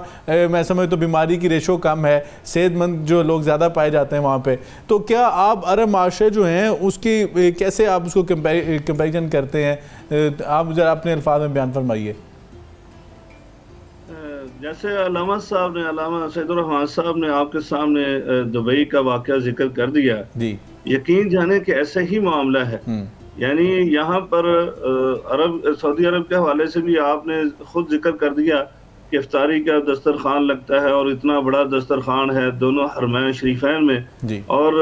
میں سمجھتا تو بیماری کی ریشو کم ہے، صحت مند جو لوگ زیادہ پائے جاتے ہیں وہاں پہ۔ تو کیا آپ عرب معاشرے جو ہیں اس کی کیسے آپ اس کو کمپیریزن کرتے ہیں، آپ ذرا اپنے الفاظ میں بیان فرمائیے۔
جیسے علامہ صاحب نے، علامہ سید الرحمان صاحب نے آپ کے سامنے دبئی کا واقعہ ذکر کر دیا، یقین جانے کہ ایسا ہی معاملہ ہے۔ یعنی یہاں پر سعودی عرب کے حوالے سے بھی آپ نے خود ذکر کر دیا کہ افطاری کا دسترخوان لگتا ہے، اور اتنا بڑا دسترخوان ہے دونوں حرمین شریفین میں، اور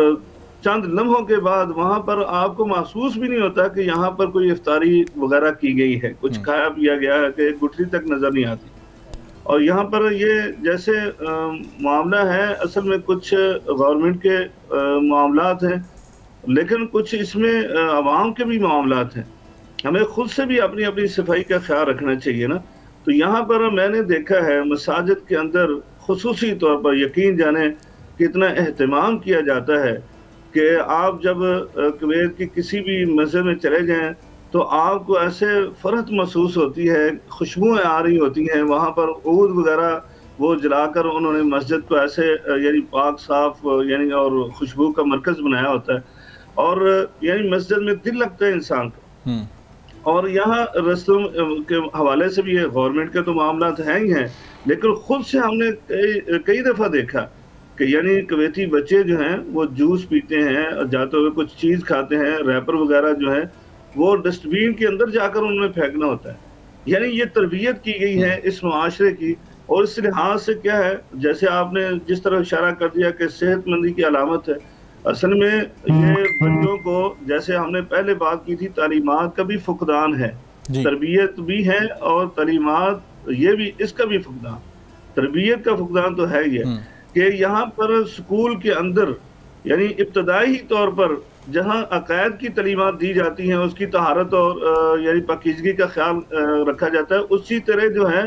چند لمحوں کے بعد وہاں پر آپ کو محسوس بھی نہیں ہوتا کہ یہاں پر کوئی افطاری وغیرہ کی گئی ہے، کچھ کھایا پیا گیا ہے کہ ایک گٹھلی تک نظر نہیں آتی۔ اور یہاں پر یہ جیسے معاملہ ہے، اصل میں کچھ گورنمنٹ کے معاملات ہیں، لیکن کچھ اس میں عوام کے بھی معاملات ہیں، ہمیں خود سے بھی اپنی اپنی صفائی کا خیال رکھنا چاہیے نا۔ تو یہاں پر میں نے دیکھا ہے مساجد کے اندر خصوصی طور پر یقین جانے کتنا اہتمام کیا جاتا ہے کہ آپ جب کویت کی کسی بھی مسجد میں چلے جائیں تو آپ کو ایسے فرحت محسوس ہوتی ہے، خوشبوئیں آ رہی ہوتی ہیں، وہاں پر عود وغیرہ وہ جلا کر انہوں نے مسجد کو ایسے یعنی پاک صاف یعنی اور خوشبو کا مرکز بنایا ہوتا ہے، اور یعنی مسجد میں دل لگتا ہے انسان کا۔ اور یہاں رستوں کے حوالے سے بھی گورنمنٹ کے تو معاملات ہیں ہی ہیں، لیکن خود سے ہم نے کئی دفعہ دیکھا کہ یعنی کویتی بچے جو ہیں وہ جوس پیتے ہیں، جاتے ہوئے کچھ چیز کھاتے ہیں، ریپر وغیرہ جو ہے وہ ڈسٹ بین کے اندر جا کر انہوں نے پھینکنا ہوتا ہے۔ یعنی یہ تربیت کی گئی ہے اس معاشرے کی، اور اس لحاظ سے کیا ہے، جیسے آپ نے جس طرح اشارہ کر دیا کہ صحت مندی کی علامت ہے، اصل میں یہ بچوں کو، جیسے ہم نے پہلے بات کی تھی، تعلیمات کا بھی فقدان ہے، تربیت بھی ہے اور تعلیمات یہ بھی، اس کا بھی فقدان، تربیت کا فقدان تو ہے یہ کہ یہاں پر سکول کے اندر یعنی ابتدائی طور پر جہاں عقائد کی تعلیمات دی جاتی ہیں، اس کی طہارت اور یعنی پاکیزگی کا خیال رکھا جاتا ہے، اسی طرح جو ہے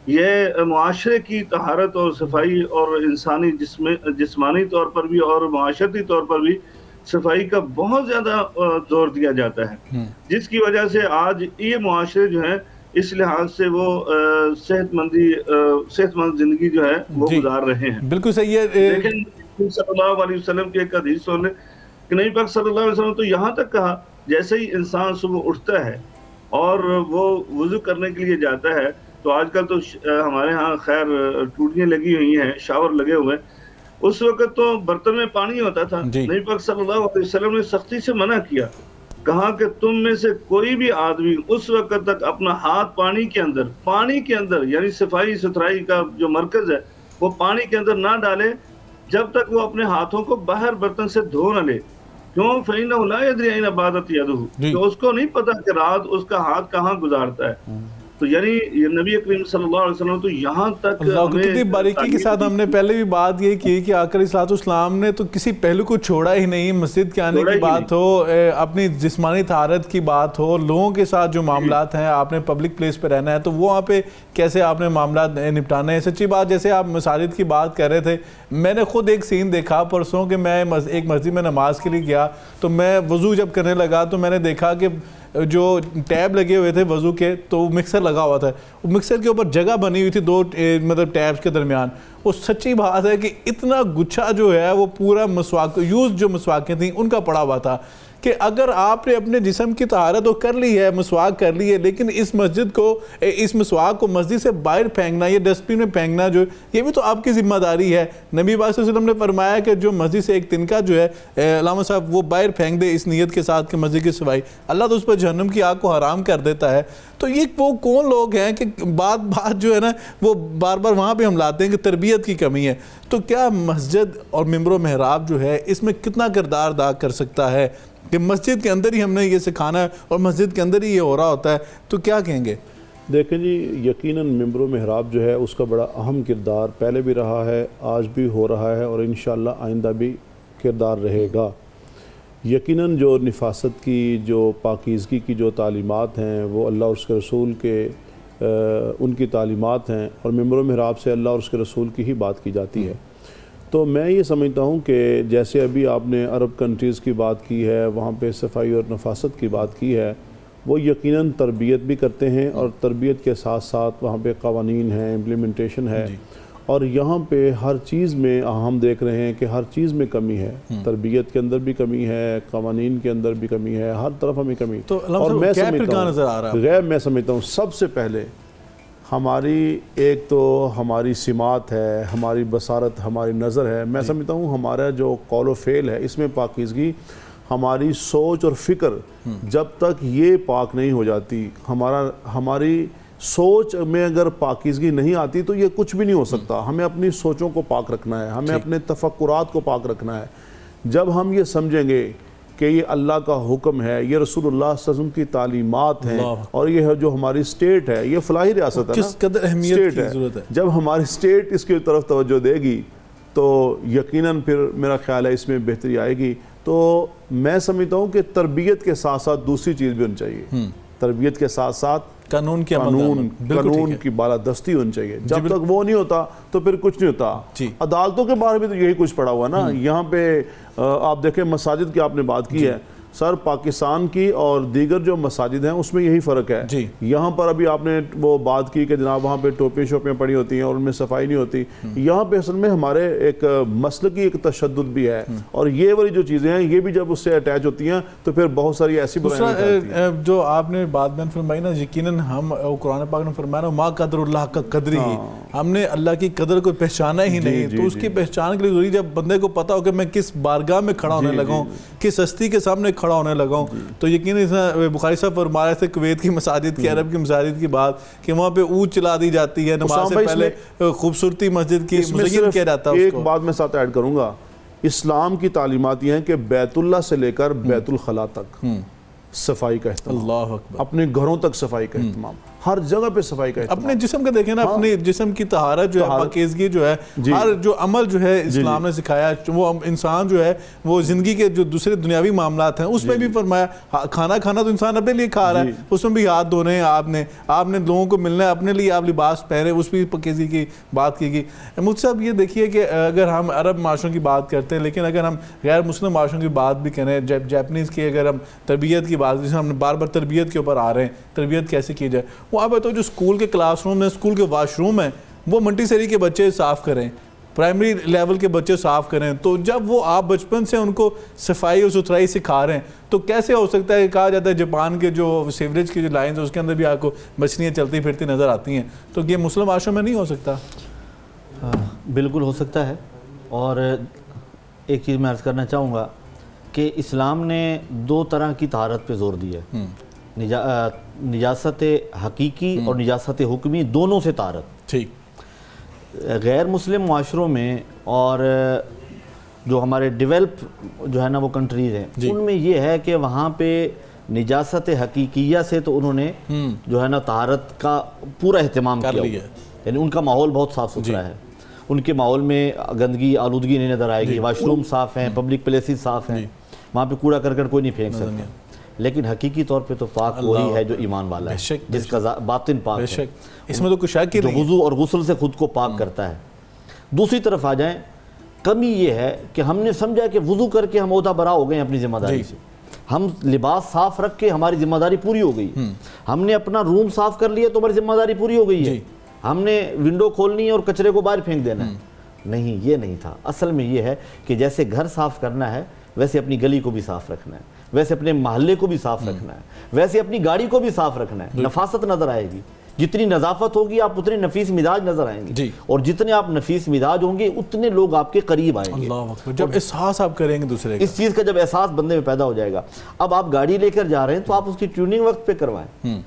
یہ معاشرے کی طہارت اور صفائی اور انسانی جسمانی طور پر بھی اور معاشرتی طور پر بھی صفائی کا بہت زیادہ زور دیا جاتا ہے، جس کی وجہ سے آج یہ معاشرے جو ہیں اس لحاظ سے وہ صحت مند زندگی جو ہے وہ گزار رہے ہیں۔
بالکل صحیح ہے۔
لیکن صلی اللہ علیہ وسلم کی ایک حدیث سننے کہ نبی پاک صلی اللہ علیہ وسلم تو یہاں تک کہا، جیسے ہی انسان صبح اٹھتا ہے اور وہ وضو کرنے کے لیے جاتا ہے، تو آج کل تو ہمارے ہاں خیر ٹوٹیاں لگی ہوئی ہیں، شاور لگے ہوئے ہیں، اس وقت تو برتن میں پانی ہوتا تھا، نبی پاک صلی اللہ علیہ وسلم نے سختی سے منع کیا، کہا کہ تم میں سے کوئی بھی آدمی اس وقت تک اپنا ہاتھ پانی کے اندر یعنی صفائی ستھرائی کا جو مرکز ہے وہ پانی کے اندر نہ ڈالے جب تک وہ اپنے ہاتھوں کو باہر برتن سے دھو نہ لے. کیوں؟ فَإِنَّهُ لَا يَدْرِي أَيْنَ بَاتَتْ يَدُهُ، کہ اس کو نہیں پتا کہ رات اس کا ہاتھ کہاں گزارتا ہے. تو یعنی نبی کریم صلی اللہ علیہ وسلم تو یہاں تک
کتنی باریکی کے ساتھ ہم نے پہلے بھی بات یہ کی کہ آقا علیہ السلام نے تو کسی پہلو کو چھوڑا ہی نہیں. مسجد کے آنے کی بات ہو، اپنی جسمانی طہارت کی بات ہو، لوگوں کے ساتھ جو معاملات ہیں، آپ نے پبلک پلیس پہ رہنا ہے تو وہ وہاں پہ کیسے آپ نے معاملات نپٹانے ہیں. سچی بات، جیسے آپ مساجد کی بات کر رہے تھے، میں نے خود ایک سین دیکھا پرسوں کہ میں ایک مسجد میں نماز کے لیے گیا تو میں وضو جب کرنے لگا تو میں نے دیکھا کہ جو ٹیب لگے ہوئے تھے وضو کے تو مکسر لگا ہوا تھا، مکسر کے اوپر جگہ بنی ہوئی تھی دو مطلب ٹیبز کے درمیان. وہ سچی بات ہے کہ اتنا گچھا جو ہے وہ پورا مسواک جو مسواکیں تھیں ان کا پڑا ہوا تھا کہ اگر آپ نے اپنے جسم کی طہارت تو کر لی ہے، مسواک کر لی ہے، لیکن اس مسواک کو مسجد سے باہر پھینکنا، یہ ڈسٹ بن میں پھینکنا جو یہ بھی تو آپ کی ذمہ داری ہے. نبی صلی اللہ علیہ وسلم نے فرمایا کہ جو مسجد سے ایک تنکا جو ہے علامہ صاحب وہ باہر پھینک دے اس نیت کے ساتھ کہ مسجد کی صفائی، اللہ تو اس پر جہنم کی آگ کو حرام کر دیتا ہے. تو یہ وہ کون لوگ ہیں کہ بات جو ہے نا وہ بار بار وہاں پہ ہم لاتے ہیں کہ تربیت کی کمی ہے. تو کیا مسجد اور ممبر و محراب جو ہے اس میں کتنا کردار ادا کر سکتا ہے کہ مسجد کے اندر ہی ہم نے یہ سکھانا ہے اور مسجد کے اندر ہی یہ ہو رہا ہوتا ہے؟ تو کیا کہیں گے؟
دیکھیں جی، یقیناً ممبر و محراب جو ہے اس کا بڑا اہم کردار پہلے بھی رہا ہے، آج بھی ہو رہا ہے اور انشاءاللہ آئندہ بھی کردار رہے گا. یقیناً جو نفاست کی، جو پاکیزگی کی جو تعلیمات ہیں وہ اللہ اور اس کے رسول کے ان کی تعلیمات ہیں اور ممبر و محراب سے اللہ اور اس کے رسول کی ہی بات کی جاتی ہے. تو میں یہ سمجھتا ہوں کہ جیسے ابھی آپ نے عرب کنٹریز کی بات کی ہے، وہاں پہ صفائی اور نفاست کی بات کی ہے، وہ یقیناً تربیت بھی کرتے ہیں اور تربیت کے ساتھ ساتھ وہاں پہ قوانین ہیں، امپلیمنٹیشن ہے. اور یہاں پہ ہر چیز میں ہم دیکھ رہے ہیں کہ ہر چیز میں کمی ہے، تربیت کے اندر بھی کمی ہے، قوانین کے اندر بھی کمی ہے، ہر طرف ہمیں کمی. اور میں سمجھتا ہوں سب سے پہلے ہماری ایک تو ہماری سمات ہے، ہماری بصارت، ہماری نظر ہے. میں سمجھتا ہوں ہمارا جو قول و فعل ہے اس میں پاکیزگی، ہماری سوچ اور فکر جب تک یہ پاک نہیں ہو جاتی، ہماری سوچ میں اگر پاکیزگی نہیں آتی تو یہ کچھ بھی نہیں ہو سکتا. ہمیں اپنی سوچوں کو پاک رکھنا ہے، ہمیں اپنے تفکرات کو پاک رکھنا ہے. جب ہم یہ سمجھیں گے کہ یہ اللہ کا حکم ہے، یہ رسول اللہ صلی اللہ علیہ وسلم کی تعلیمات ہیں اور یہ جو ہماری سٹیٹ ہے، یہ فلاحی ریاست ہے نا،
کس قدر اہمیت کی ضرورت ہے.
جب ہماری سٹیٹ اس کی طرف توجہ دے گی تو یقیناً پھر میرا خیال ہے اس میں بہتری آئے گی. تو میں سمجھتا ہوں کہ تربیت کے ساتھ ساتھ دوسری چیز بھی ہونی چاہیے. تربیت کے ساتھ ساتھ
قانون
کی بالادستی ہونی چاہیے. جب تک وہ نہیں ہوتا تو پھر کچھ نہیں ہوتا. عدالتوں کے بارے میں تو یہی کچھ پڑا ہوا نا. یہاں پہ آپ دیکھیں مساجد کی آپ نے بات کی ہے، سر پاکستان کی اور دیگر جو مساجد ہیں اس میں یہی فرق ہے. یہاں پر ابھی آپ نے وہ بات کی کہ جناب وہاں پہ ٹوپیاں شوپیاں پڑی ہوتی ہیں اور ان میں صفائی نہیں ہوتی. یہاں پہ اصل میں ہمارے ایک مسلکی ایک تشدد بھی ہے اور یہ والی جو چیزیں ہیں یہ بھی جب اس سے اٹیچ ہوتی ہیں تو پھر بہت ساری ایسی
برائیاں جو آپ نے بات میں فرمائی نا، یقیناً ہم قرآن پاک نے فرمایا نا ما قدر اللہ کا قدر ہی، ہم نے اللہ کی قدر کو پہچانا ہی نہیں. تو اس کی پہچان کے لیے ضروری جب بندے کو پتا ہو کہ میں کس بارگاہ میں کھڑا ہونے لگا ہوں، کس ہستی کے سامنے کھڑا ہونے لگا ہوں. تو یقیناً بخاری صاحب فرما رہے تھے کویت کی مساجد کی، عرب کی مساجد کی بات کہ وہاں پہ اونٹ چلا دی جاتی ہے، نماز سے پہلے خوبصورتی مسجد کی مزین کیا جاتا ہے.
ایک بات میں ساتھ ایڈ کروں گا، اسلام کی تعلیمات یہ ہیں کہ بیت اللہ سے لے کر بیت الخلاء تک صفائی کا اہتمام، اللہ اکبر، اپنے گھروں تک صفائی کا اہتمام، ہر جگہ پہ صفائی کا اہتمام.
اپنے جسم کا دیکھیں نا، اپنے جسم کی طہارت جو ہے، پاکیزگی جو ہے، ہر جو عمل جو ہے اسلام نے سکھایا. وہ انسان جو ہے وہ زندگی کے جو دوسرے دنیاوی معاملات ہیں اس میں بھی فرمایا کھانا کھانا تو انسان اپنے لیے کھا رہا ہے، اس میں بھی ہاتھ دھونے ہیں. آپ نے لوگوں کو ملنا ہے، اپنے لیے آپ لباس پہنے، اس بھی پاکیزگی کی بات کی گئی. مجھ سے اب یہ دیکھیے کہ اگر ہم عرب معاشروں کی بات کرتے ہیں لیکن اگر ہم غیر مسلم معاشروں کی بات بھی کریں، جیپنیز کی اگر ہم تربیت کی بات، جسے ہم بار بار تربیت کے اوپر آ رہے ہیں، تربیت کیسے کی جائے، وہاں پہ تو جو اسکول کے کلاس روم ہیں، اسکول کے واش روم ہیں، وہ منٹی سری کے بچے صاف کریں، پرائمری لیول کے بچے صاف کریں. تو جب وہ آپ بچپن سے ان کو صفائی اور ستھرائی سکھا رہے ہیں تو کیسے ہو سکتا ہے کہ کہا جاتا ہے جاپان کے جو سیوریج کی جو لائنز ہیں اس کے اندر بھی آپ کو مچھلیاں چلتی پھرتی نظر آتی ہیں، تو یہ مسلم معاشروں میں نہیں ہو سکتا؟
بالکل ہو سکتا ہے. اور ایک چیز میں عرض کرنا چاہوں گا کہ اسلام نے دو طرح کی طہارت پہ زور دیا ہے، نجاست حقیقی اور نجاست حکمی، دونوں سے طہارت۔
ٹھیک۔
غیر مسلم معاشروں میں اور جو ہمارے ڈیولپ جو ہے نا وہ کنٹریز ہیں، ان میں یہ ہے کہ وہاں پہ نجاست حقیقیہ سے تو انہوں نے جو ہے نا طہارت کا پورا اہتمام کیا، یعنی ان کا ماحول بہت صاف ستھرا ہے، ان کے ماحول میں گندگی آلودگی نہیں نظر آئے گی، واش روم صاف ہیں، پبلک پلیسز صاف ہیں، وہاں پہ کوڑا کرکٹ کوئی نہیں پھینک سکتا۔ لیکن حقیقی طور پہ تو پاک وہی ہے جو ایمان والا ہے، جس کا باطن پاک ہے،
اس میں تو کچھ شک
جو وضو اور غسل سے خود کو پاک کرتا ہے۔ دوسری طرف آ جائیں، کمی یہ ہے کہ ہم نے سمجھا کہ وضو کر کے ہم عہدہ برا ہو گئے اپنی ذمہ داری سے، ہم لباس صاف رکھ کے ہماری ذمہ داری پوری ہو گئی، ہم نے اپنا روم صاف کر لیا تو ہماری ذمہ داری پوری ہو گئی ہے، ہم نے ونڈو کھولنی ہے اور کچرے کو باہر پھینک دینا ہے۔ نہیں، یہ نہیں تھا۔ اصل میں یہ ہے کہ جیسے گھر صاف کرنا ہے ویسے اپنی گلی کو بھی صاف رکھنا ہے، ویسے اپنے محلے کو بھی صاف رکھنا ہے، ویسے اپنی گاڑی کو بھی صاف رکھنا ہے۔ نفاست نظر آئے گی، جتنی نظافت ہوگی آپ اتنے نفیس مزاج نظر آئیں گے، اور جتنے آپ نفیس مزاج ہوں گے اتنے لوگ آپ کے قریب آئیں گے۔
اللہ اکبر، جب احساس آپ کریں گے دوسرے کا،
اس چیز کا جب احساس بندے میں پیدا ہو جائے گا، اب آپ گاڑی لے کر جا رہے ہیں تو آپ اس کی ٹیوننگ وقت پہ کروائیں،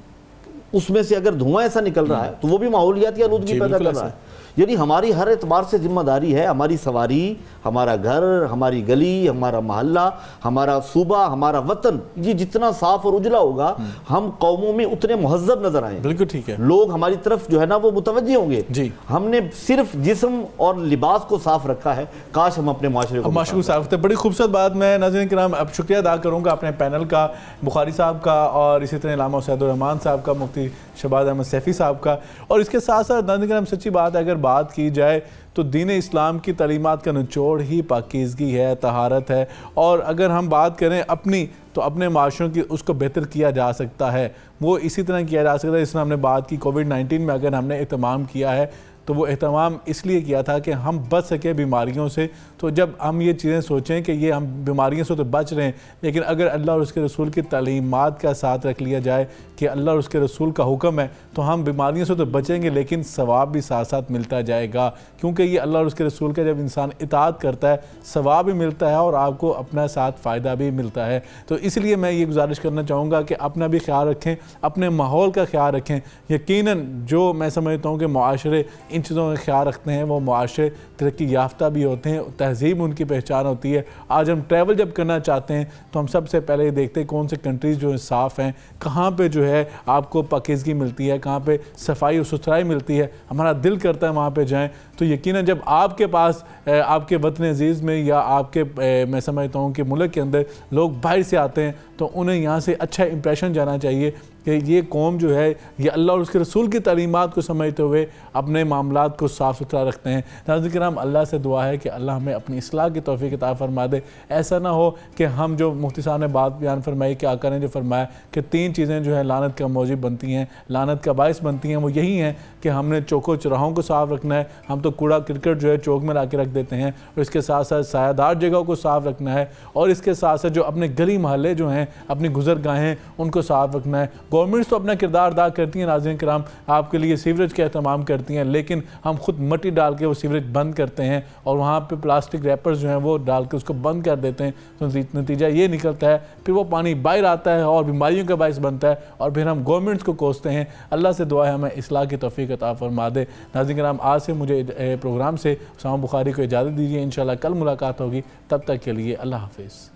اس میں سے اگر دھواں ایسا نکل رہا ہے تو وہ بھی ماحولیاتی آلودگی پیدا کر رہا ہے۔ یعنی ہماری ہر اعتبار سے ذمہ داری ہے، ہماری سواری، ہمارا گھر، ہماری گلی، ہمارا محلہ، ہمارا صوبہ، ہمارا وطن، یہ جتنا صاف اور اجلا ہوگا ہم قوموں میں اتنے مہذب نظر آئیں،
بالکل ٹھیک ہے،
لوگ ہماری طرف جو ہے نا وہ متوجہ ہوں گے۔ ہم نے صرف جسم اور لباس کو صاف رکھا ہے، کاش ہم اپنے معاشرے کو
صاف کرتے۔ بڑی خوبصورت بات۔ میں ناظرین کرام اب شکریہ ادا کروں گا اپنے پینل کا، بخاری صاحب کا، اور اسی طرح علامہ سید الرحمان صاحب کا، مفتی شہباز احمد سیفی صاحب کا، اور اس کے ساتھ ساتھ ناظرین کرام سچی بات ہے، اگر بات کی جائے تو دین اسلام کی تعلیمات کا نچوڑ ہی پاکیزگی ہے، طہارت ہے، اور اگر ہم بات کریں اپنی تو اپنے معاشروں کی اس کو بہتر کیا جا سکتا ہے، وہ اسی طرح کیا جا سکتا ہے جس میں ہم نے بات کی کووڈ-19 میں اگر ہم نے اہتمام کیا ہے تو وہ اہتمام اس لیے کیا تھا کہ ہم بچ سکیں بیماریوں سے۔ تو جب ہم یہ چیزیں سوچیں کہ یہ ہم بیماریوں سے تو بچ رہے ہیں، لیکن اگر اللہ اور اس کے رسول کی تعلیمات کا ساتھ رکھ لیا جائے کہ اللہ اور اس کے رسول کا حکم ہے تو ہم بیماریوں سے تو بچیں گے لیکن ثواب بھی ساتھ ساتھ ملتا جائے گا، کیونکہ یہ اللہ اور اس کے رسول کا جب انسان اطاعت کرتا ہے ثواب بھی ملتا ہے اور آپ کو اپنا ساتھ فائدہ بھی ملتا ہے۔ تو اس لیے میں یہ گزارش کرنا چاہوں گا کہ اپنا بھی خیال رکھیں، اپنے ماحول کا خیال رکھیں۔ یقیناً جو میں سمجھتا ہوں کہ معاشرے ان چیزوں کا خیال رکھتے ہیں وہ معاشرے ترقی یافتہ بھی ہوتے ہیں، تہذیب ان کی پہچان ہوتی ہے۔ آج ہم ٹریول جب کرنا چاہتے ہیں تو ہم سب سے پہلے دیکھتے ہیں کون سے کنٹریز جو ہیں صاف ہیں، کہاں پہ جو ہے آپ کو پاکیزگی ملتی ہے، کہاں پہ صفائی و ستھرائی ملتی ہے، ہمارا دل کرتا ہے وہاں پہ جائیں۔ تو یقیناً جب آپ کے پاس آپ کے وطن عزیز میں یا آپ کے میں سمجھتا ہوں کہ ملک کے اندر لوگ باہر سے آتے ہیں تو انہیں یہاں سے اچھا امپریشن جانا چاہیے کہ یہ قوم جو ہے یہ اللہ اور اس کے رسول کی تعلیمات کو سمجھتے ہوئے اپنے معاملات کو صاف ستھرا رکھتے ہیں۔ ناظرین کرام، اللہ سے دعا ہے کہ اللہ ہمیں اپنی اصلاح کی توفیق عطا فرما دے۔ ایسا نہ ہو کہ ہم جو مفتی صاحب نے بات بیان فرمائی کہ آقا نے جو فرمایا کہ 3 چیزیں جو ہیں لعنت کا موجب بنتی ہیں، لعنت کا باعث بنتی ہیں، وہ یہی ہیں کہ ہم نے چوکوں چراہوں کو صاف رکھنا ہے، ہم تو کوڑا کرکٹ جو ہے چوک میں لا کے رکھ دیتے ہیں، اور اس کے ساتھ ساتھ سایہ دار جگہوں کو صاف رکھنا ہے، اور اس کے ساتھ ساتھ جو اپنے گلی محلے جو ہیں اپنی گزرگاہیں ان کو صاف رکھنا ہے۔ گورنمنٹس تو اپنا کردار ادا کرتی ہیں ناظرین کرام، آپ کے لیے سیوریج کا اہتمام کرتی ہیں، لیکن ہم خود مٹی ڈال کے وہ سیوریج بند کرتے ہیں اور وہاں پہ پلاسٹک ریپرز جو ہیں وہ ڈال کے اس کو بند کر دیتے ہیں۔ تو نتیجہ یہ نکلتا ہے پھر وہ پانی باہر آتا ہے اور بیماریوں کا باعث بنتا ہے، اور پھر ہم گورنمنٹس کو کوستے ہیں۔ اللہ سے دعا ہے ہمیں اصلاح کی توفیق عطا فرما دے۔ ناظرین کرام، آج سے مجھے پروگرام سے اسامہ بخاری کو اجازت دیجیے، انشاءاللہ کل ملاقات ہوگی، تب تک کے لیے اللہ حافظ۔